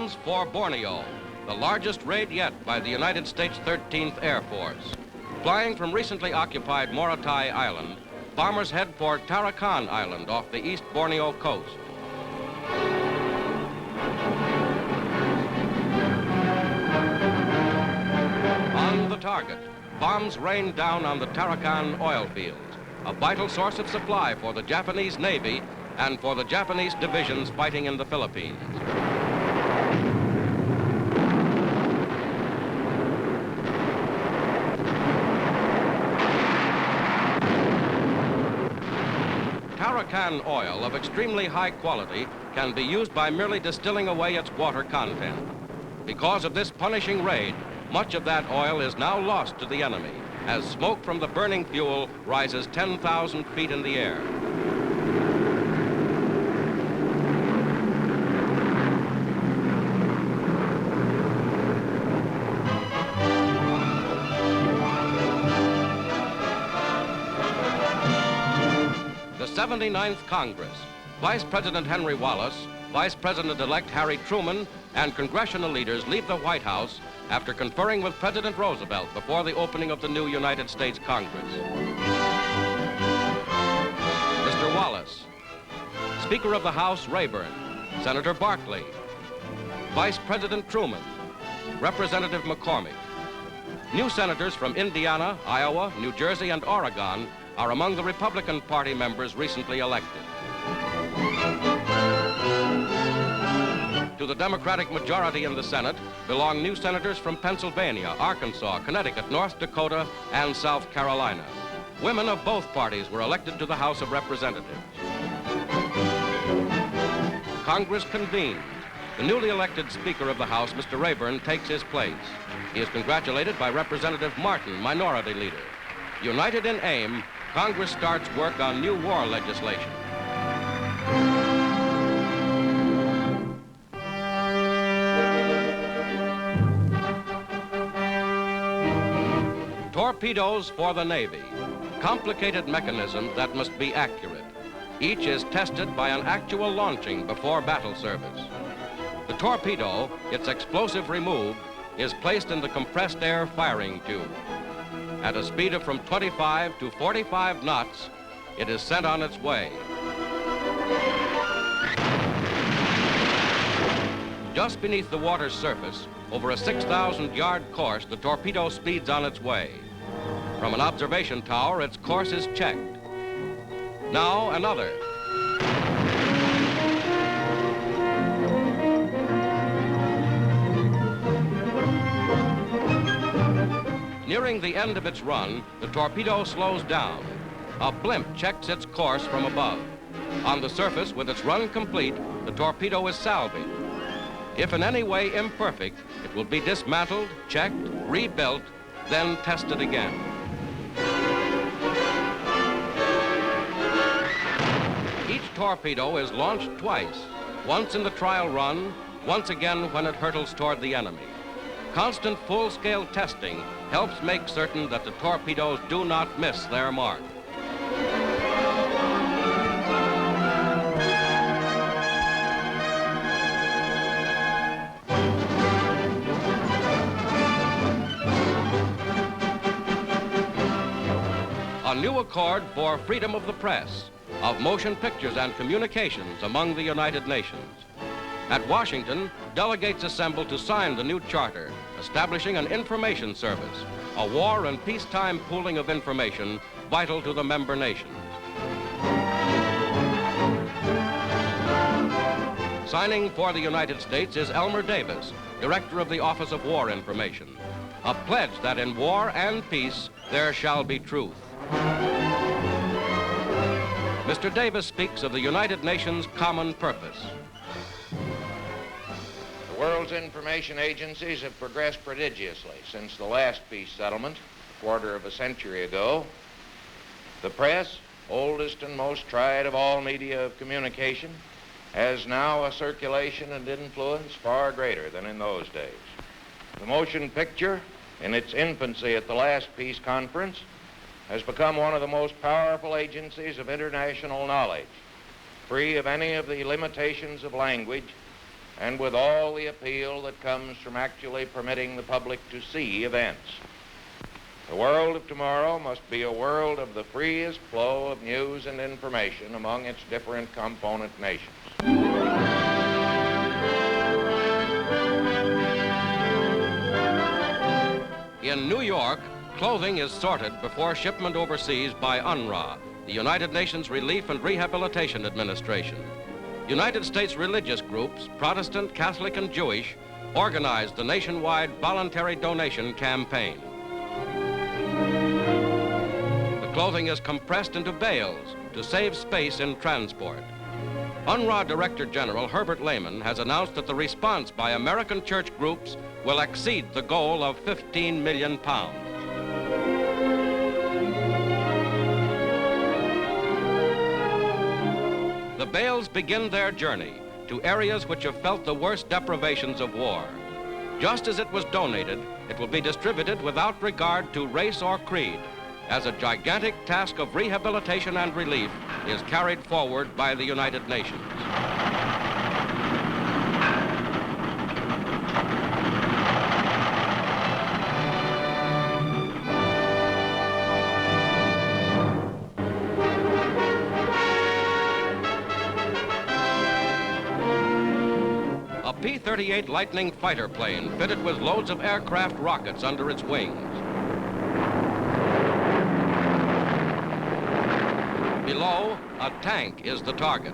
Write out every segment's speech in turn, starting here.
bombs for Borneo, the largest raid yet by the United States 13th Air Force. Flying from recently occupied Morotai Island, bombers head for Tarakan Island off the East Borneo coast. On the target, bombs rain down on the Tarakan oil fields, a vital source of supply for the Japanese Navy and for the Japanese divisions fighting in the Philippines. Tarakan oil of extremely high quality can be used by merely distilling away its water content. Because of this punishing raid, much of that oil is now lost to the enemy as smoke from the burning fuel rises 10,000 feet in the air. The 79th Congress, Vice President Henry Wallace, Vice President-elect Harry Truman, and congressional leaders leave the White House after conferring with President Roosevelt before the opening of the new United States Congress. Mr. Wallace, Speaker of the House Rayburn, Senator Barkley, Vice President Truman, Representative McCormick. New senators from Indiana, Iowa, New Jersey, and Oregon are among the Republican Party members recently elected. To the Democratic majority in the Senate belong new senators from Pennsylvania, Arkansas, Connecticut, North Dakota, and South Carolina. Women of both parties were elected to the House of Representatives. Congress convened. The newly elected Speaker of the House, Mr. Rayburn, takes his place. He is congratulated by Representative Martin, Minority Leader. United in aim, Congress starts work on new war legislation. Torpedoes for the Navy. Complicated mechanisms that must be accurate. Each is tested by an actual launching before battle service. The torpedo, its explosive removed, is placed in the compressed air firing tube. At a speed of from 25 to 45 knots, it is sent on its way. Just beneath the water's surface, over a 6,000-yard course, the torpedo speeds on its way. From an observation tower, its course is checked. Now another. Nearing the end of its run, the torpedo slows down. A blimp checks its course from above. On the surface, with its run complete, the torpedo is salvaged. If in any way imperfect, it will be dismantled, checked, rebuilt, then tested again. Each torpedo is launched twice, once in the trial run, once again when it hurtles toward the enemy. Constant full-scale testing helps make certain that the torpedoes do not miss their mark. A new accord for freedom of the press, of motion pictures and communications among the United Nations. At Washington, delegates assemble to sign the new charter, establishing an information service, a war and peacetime pooling of information vital to the member nations. Signing for the United States is Elmer Davis, Director of the Office of War Information, a pledge that in war and peace there shall be truth. Mr. Davis speaks of the United Nations' common purpose. The world's information agencies have progressed prodigiously since the last peace settlement, a quarter of a century ago. The press, oldest and most tried of all media of communication, has now a circulation and influence far greater than in those days. The motion picture, in its infancy at the last peace conference, has become one of the most powerful agencies of international knowledge, free of any of the limitations of language and with all the appeal that comes from actually permitting the public to see events. The world of tomorrow must be a world of the freest flow of news and information among its different component nations. In New York, clothing is sorted before shipment overseas by UNRRA, the United Nations Relief and Rehabilitation Administration. United States religious groups, Protestant, Catholic, and Jewish, organized the nationwide voluntary donation campaign. The clothing is compressed into bales to save space in transport. UNRRA Director General Herbert Lehman has announced that the response by American church groups will exceed the goal of 15 million pounds. The bales begin their journey to areas which have felt the worst deprivations of war. Just as it was donated, it will be distributed without regard to race or creed, as a gigantic task of rehabilitation and relief is carried forward by the United Nations. A P-38 Lightning fighter plane fitted with loads of aircraft rockets under its wings. Below, a tank is the target.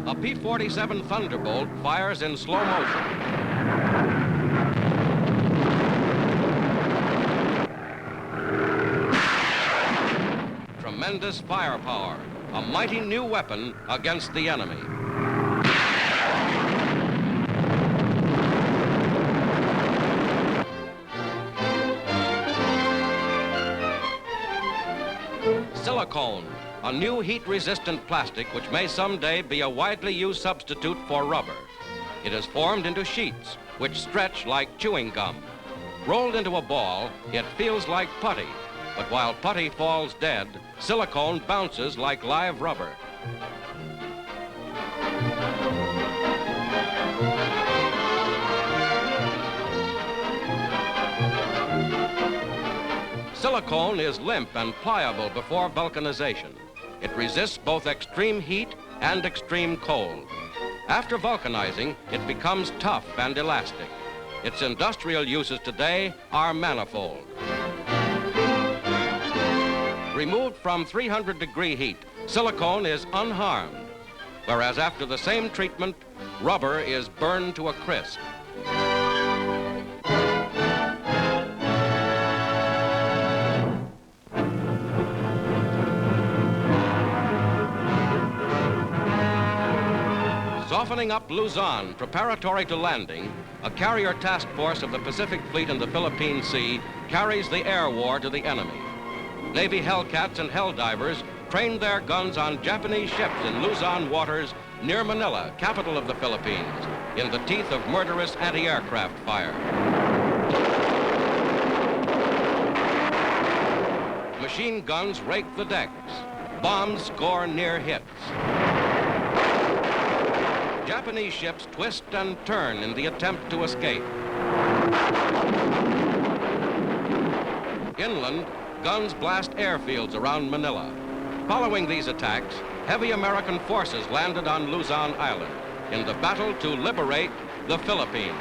A P-47 Thunderbolt fires in slow motion. Tremendous firepower, a mighty new weapon against the enemy. Silicone, a new heat-resistant plastic which may someday be a widely used substitute for rubber. It is formed into sheets which stretch like chewing gum. Rolled into a ball, it feels like putty, but while putty falls dead, silicone bounces like live rubber. Silicone is limp and pliable before vulcanization. It resists both extreme heat and extreme cold. After vulcanizing, it becomes tough and elastic. Its industrial uses today are manifold. Removed from 300-degree heat, silicone is unharmed, whereas after the same treatment, rubber is burned to a crisp. Softening up Luzon, preparatory to landing, a carrier task force of the Pacific Fleet in the Philippine Sea carries the air war to the enemy. Navy Hellcats and Helldivers trained their guns on Japanese ships in Luzon waters near Manila, capital of the Philippines, in the teeth of murderous anti-aircraft fire. Machine guns rake the decks. Bombs score near hits. Japanese ships twist and turn in the attempt to escape. Inland, guns blast airfields around Manila. Following these attacks, heavy American forces landed on Luzon Island in the battle to liberate the Philippines.